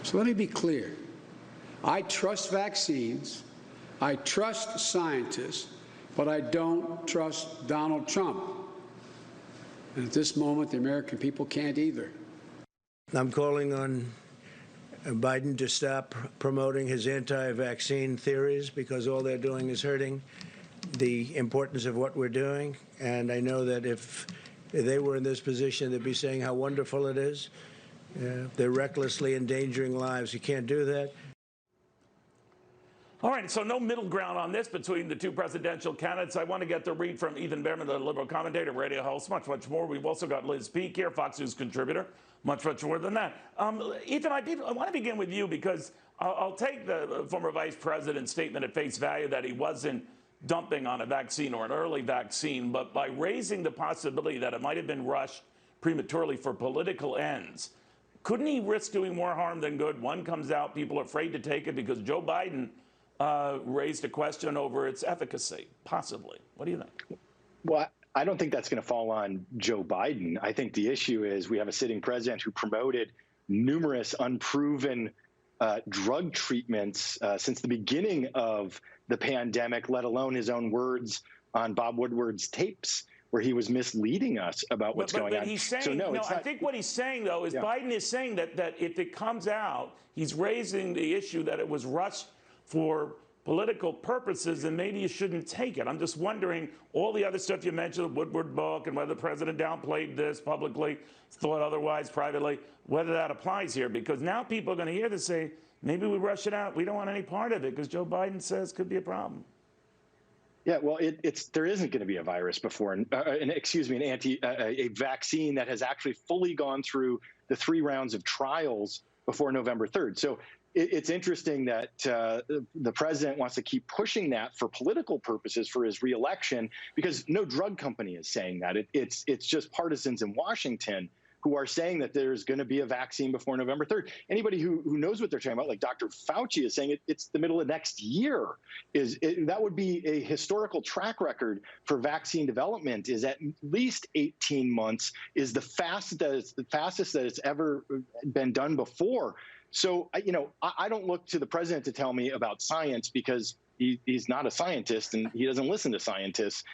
So let me be clear. I trust vaccines, I trust scientists, but I don't trust Donald Trump. And at this moment, the American people can't either. I'm calling on Biden to stop promoting his anti-vaccine theories, because all they're doing is hurting the importance of what we're doing. And I know that if they were in this position, they'd be saying how wonderful it is. They're recklessly endangering lives. You can't do that. All right, so no middle ground on this between the two presidential candidates. I want to get the read from Ethan Behrman, the liberal commentator, radio host, much more. We've also got Liz Peek here, Fox News contributor, much more than that. Ethan, I want to begin with you because I'll take the former vice president's statement at face value that he wasn't dumping on a vaccine or an early vaccine, but by raising the possibility that it might have been rushed prematurely for political ends, couldn't he risk doing more harm than good? One comes out, people are afraid to take it because Joe Biden raised a question over its efficacy, possibly. What do you think? Well, I don't think that's going to fall on Joe Biden. I think the issue is we have a sitting president who promoted numerous unproven drug treatments since the beginning of the pandemic, let alone his own words on Bob Woodward's tapes, where he was misleading us about what's going on. He's saying, so no, I think what he's saying, though, is Biden is saying that if it comes out, he's raising the issue that it was rushed for political purposes, and maybe you shouldn't take it. I'm just wondering, all the other stuff you mentioned, the Woodward book, and whether the president downplayed this publicly, thought otherwise privately, whether that applies here, because now people are going to hear this say, maybe we rush it out. We don't want any part of it because Joe Biden says could be a problem. Yeah, well, there isn't going to be a virus before, a vaccine that has actually fully gone through the 3 rounds of trials before November 3rd. So it's interesting that the president wants to keep pushing that for political purposes for his reelection, because no drug company is saying that. It's just partisans in Washington who are saying that there's going to be a vaccine before November 3rd. Anybody who knows what they're talking about, like Dr. Fauci is saying, it's the middle of next year. That would be a historical track record for vaccine development, is at least 18 months is the fastest that it's ever been done before. So, I don't look to the president to tell me about science, because he's not a scientist and he doesn't listen to scientists.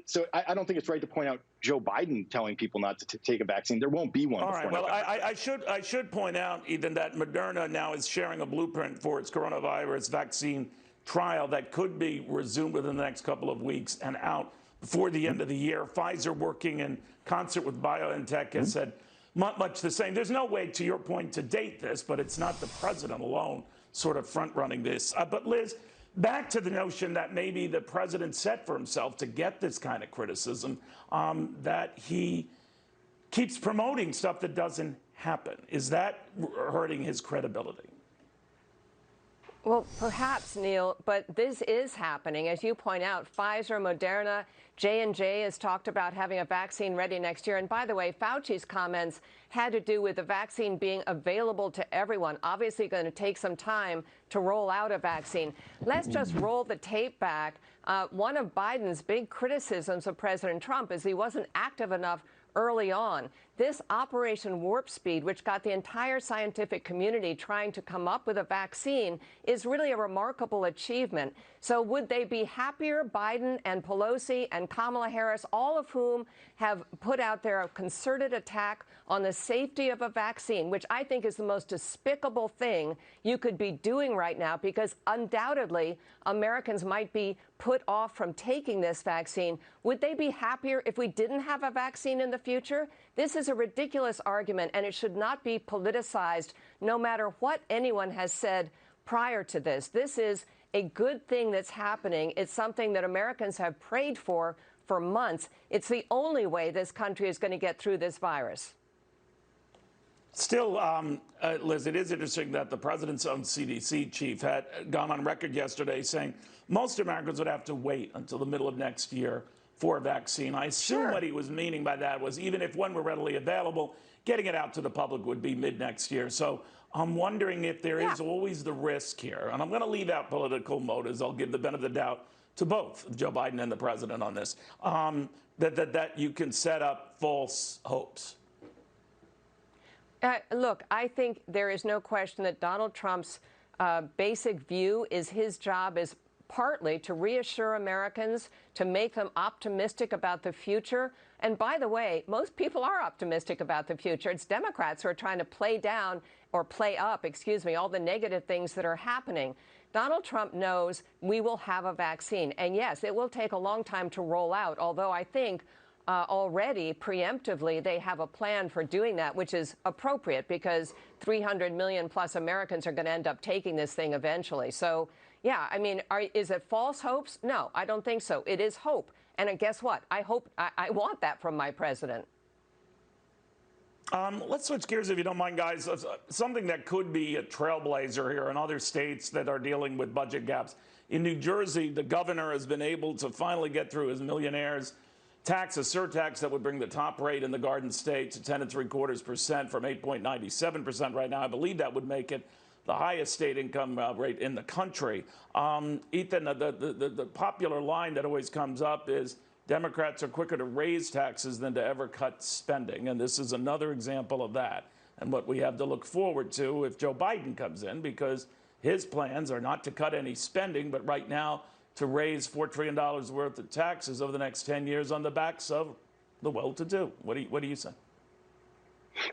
So I don't think it's right to point out Joe Biden telling people not to take a vaccine. There won't be one. All right. Well, I should point out, Ethan, that Moderna now is sharing a blueprint for its coronavirus vaccine trial that could be resumed within the next couple of weeks and out before the end of the year. Pfizer, working in concert with BioNTech, has said much the same. There's no way, to your point, to date this, but it's not the president alone sort of front-running this. But Liz, back to the notion that maybe the president set for himself to get this kind of criticism, that he keeps promoting stuff that doesn't happen. Is that hurting his credibility? Well, perhaps, Neil, but this is happening. As you point out, Pfizer, Moderna, J&J has talked about having a vaccine ready next year. And by the way, Fauci's comments had to do with the vaccine being available to everyone. Obviously going to take some time to roll out a vaccine. Let's just roll the tape back. One of Biden's big criticisms of President Trump is he wasn't active enough early on. This Operation Warp Speed, which got the entire scientific community trying to come up with a vaccine, is really a remarkable achievement. So would they be happier, Biden and Pelosi and Kamala Harris, all of whom have put out there a concerted attack on the safety of a vaccine, which I think is the most despicable thing you could be doing right now, because undoubtedly Americans might be put off from taking this vaccine. Would they be happier if we didn't have a vaccine in the future? This is a ridiculous argument, and it should not be politicized, no matter what anyone has said prior to this. This is a good thing that's happening. It's something that Americans have prayed for months. It's the only way this country is going to get through this virus. Still, Liz, it is interesting that the president's own CDC chief had gone on record yesterday saying most Americans would have to wait until the middle of next year for a vaccine. I assume what he was meaning by that was even if one were readily available, getting it out to the public would be mid-next year. So I'm wondering if there is always the risk here, and I'm going to leave out political motives. I'll give the benefit of the doubt to both Joe Biden and the president on this, that you can set up false hopes. Look, I think there is no question that Donald Trump's basic view is his job is partly to reassure Americans, to make them optimistic about the future. And by the way, most people are optimistic about the future. It's Democrats who are trying to play down or play up, all the negative things that are happening. Donald Trump knows we will have a vaccine. And yes, it will take a long time to roll out, although I think already preemptively they have a plan for doing that, which is appropriate because 300 million plus Americans are going to end up taking this thing eventually. So, yeah, I mean, is it false hopes? No, I don't think so. It is hope. And guess what? I want that from my president. Let's switch gears, if you don't mind, guys. Something that could be a trailblazer here in other states that are dealing with budget gaps. In New Jersey, the governor has been able to finally get through his millionaires tax, a surtax that would bring the top rate in the Garden State to 10.75% from 8.97% right now. I believe that would make it the highest state income rate in the country. Ethan, the popular line that always comes up is Democrats are quicker to raise taxes than to ever cut spending. And this is another example of that. And what we have to look forward to if Joe Biden comes in, because his plans are not to cut any spending, but right now to raise $4 trillion worth of taxes over the next 10 years on the backs of the well-to-do. What do you say?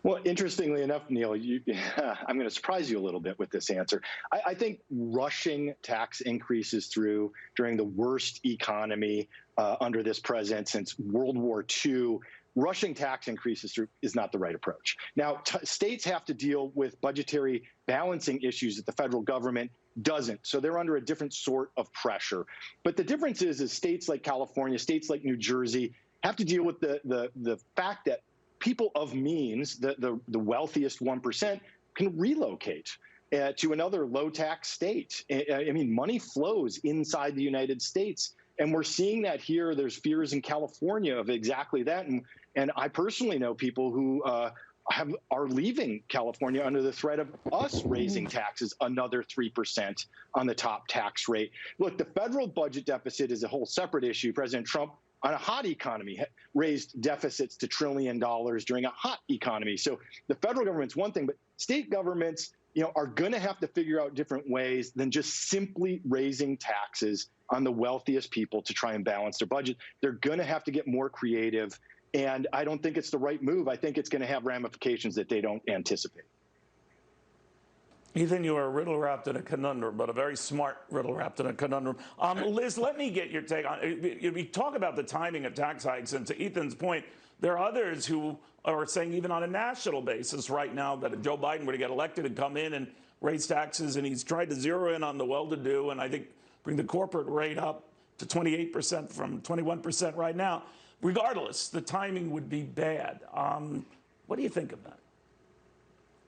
Well, interestingly enough, Neil, I'm going to surprise you a little bit with this answer. I think rushing tax increases through during the worst economy under this president since World War II, rushing tax increases through is not the right approach. Now, states have to deal with budgetary balancing issues that the federal government doesn't. So they're under a different sort of pressure. But the difference is states like California, states like New Jersey have to deal with the fact that people of means, the wealthiest 1%, can relocate to another low-tax state. I mean, money flows inside the United States, and we're seeing that here. There's fears in California of exactly that, and I personally know people who are leaving California under the threat of us raising taxes another 3% on the top tax rate. Look, the federal budget deficit is a whole separate issue. President Trump, on a hot economy, raised deficits to $1 trillion during a hot economy. So the federal government's one thing, but state governments, are going to have to figure out different ways than just simply raising taxes on the wealthiest people to try and balance their budget. They're going to have to get more creative, and I don't think it's the right move. I think it's going to have ramifications that they don't anticipate. Ethan, you are a riddle wrapped in a conundrum, but a very smart riddle wrapped in a conundrum. Liz, let me get your take on it. We talk about the timing of tax hikes, and to Ethan's point, there are others who are saying even on a national basis right now that if Joe Biden were to get elected and come in and raise taxes, and he's tried to zero in on the well-to-do and I think bring the corporate rate up to 28% from 21% right now, regardless, the timing would be bad. What do you think of that?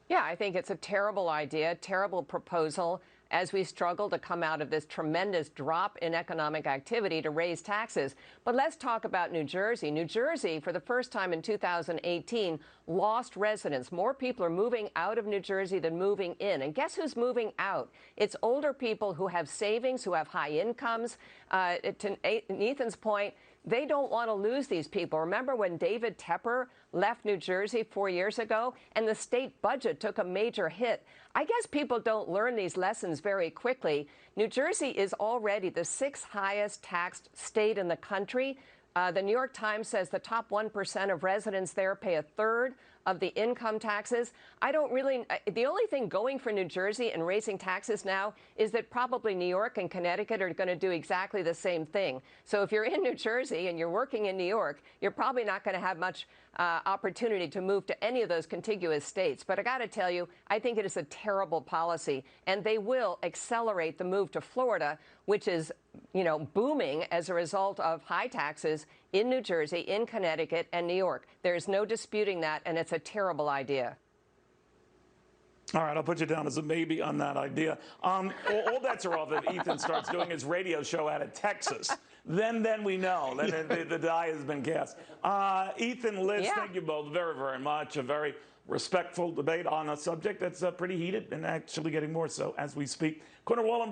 Yeah, I think it's a terrible idea, terrible proposal as we struggle to come out of this tremendous drop in economic activity to raise taxes. But let's talk about New Jersey. New Jersey, for the first time in 2018, lost residents. More people are moving out of New Jersey than moving in. And guess who's moving out? It's older people who have savings, who have high incomes. To Ethan's point, they don't want to lose these people. Remember when David Tepper left New Jersey 4 years ago and the state budget took a major hit? I guess people don't learn these lessons very quickly. New Jersey is already the 6th highest taxed state in the country. The New York Times says the top 1% of residents there pay a third of the income taxes. The only thing going for New Jersey and raising taxes now is that probably New York and Connecticut are going to do exactly the same thing. So if you're in New Jersey and you're working in New York, you're probably not going to have much opportunity to move to any of those contiguous states. But I got to tell you, I think it is a terrible policy, and they will accelerate the move to Florida, which is, booming as a result of high taxes in New Jersey, in Connecticut, and New York. There's no disputing that, and it's a terrible idea. All right, I'll put you down as a maybe on that idea. All bets are off if Ethan starts doing his radio show out of Texas. Then we know. Then the die has been cast. Ethan, Liz, thank you both very, very much. A very respectful debate on a subject that's pretty heated and actually getting more so as we speak. Corner Wall and